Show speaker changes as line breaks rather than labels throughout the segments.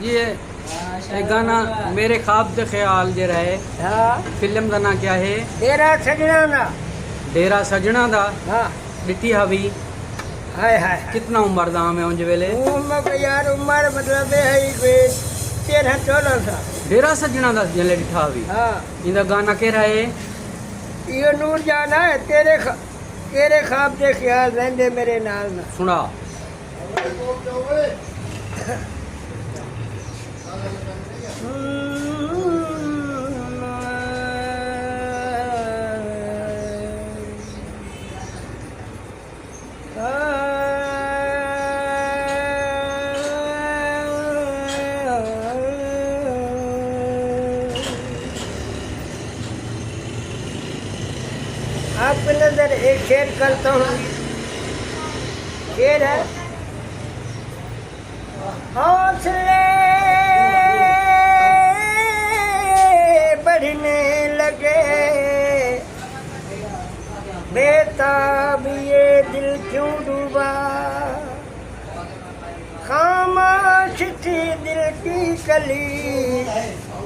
ये गाना मेरे ख्वाब दे ख्याल जे रहे
हाँ
फिल्म का ना क्या है?
तेरा सजना ना
डेरा सजना दा
हाँ
डिठी हवी।
हाय हाय
कितना उम्र दा में उंज वेले?
उम्र यार उम्र मतलब है ही कोई 13-14 साल।
डेरा सजना दा जले डिठा हवी।
हाँ
इंदा गाना के रहे?
ये नूर जाना है तेरे ख्वाब दे ख्याल रहंदे मेरे नाल ना।
सुना
आपके नजर एक शेर करता हूँ। शेर है हौसले बढ़ने लगे बेताब ये दिल क्यों डूबा खामोश थी दिल की कली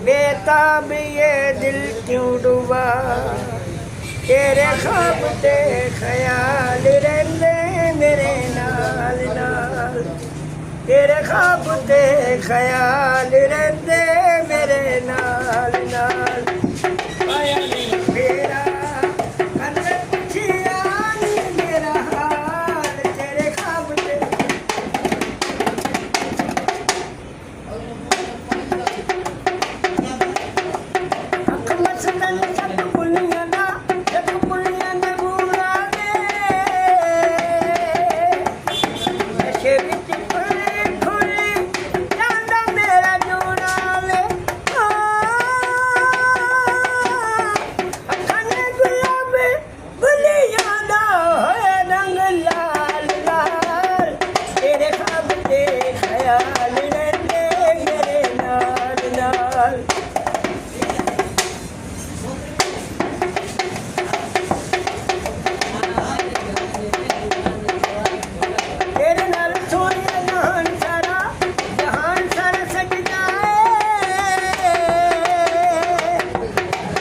बेताब ये दिल क्यों डूबा तेरे ख्वाब ते ख्याल रहंदे मेरे नाल नाल तेरे ख्वाब ते ख्याल रहंदे मेरे नाल नाल आया नहीं मेरा कदर पुछिया नहीं मेरा हाल तेरे ख्वाब ते अख मसलन सब बुनिया ना सब बुनिया ने बुरा दे नशे विच खुली खुली जांदा मेरा जोड़ा ले अखां ने गुलाब गुलियां दा होया रंग लाल लाल तेरे ख्वाब ते ख्याल रहंदे मेरे नाल नाल तेरे नाल सोनिया जहान सारा सजदा है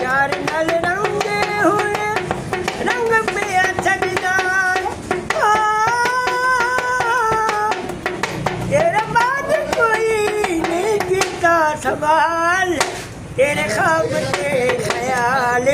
यार नाल रंगे हुए रंग पे सजदा है तेरे बाद कोई नहीं कीता सवाल तेरे ख्वाब ते ख्याल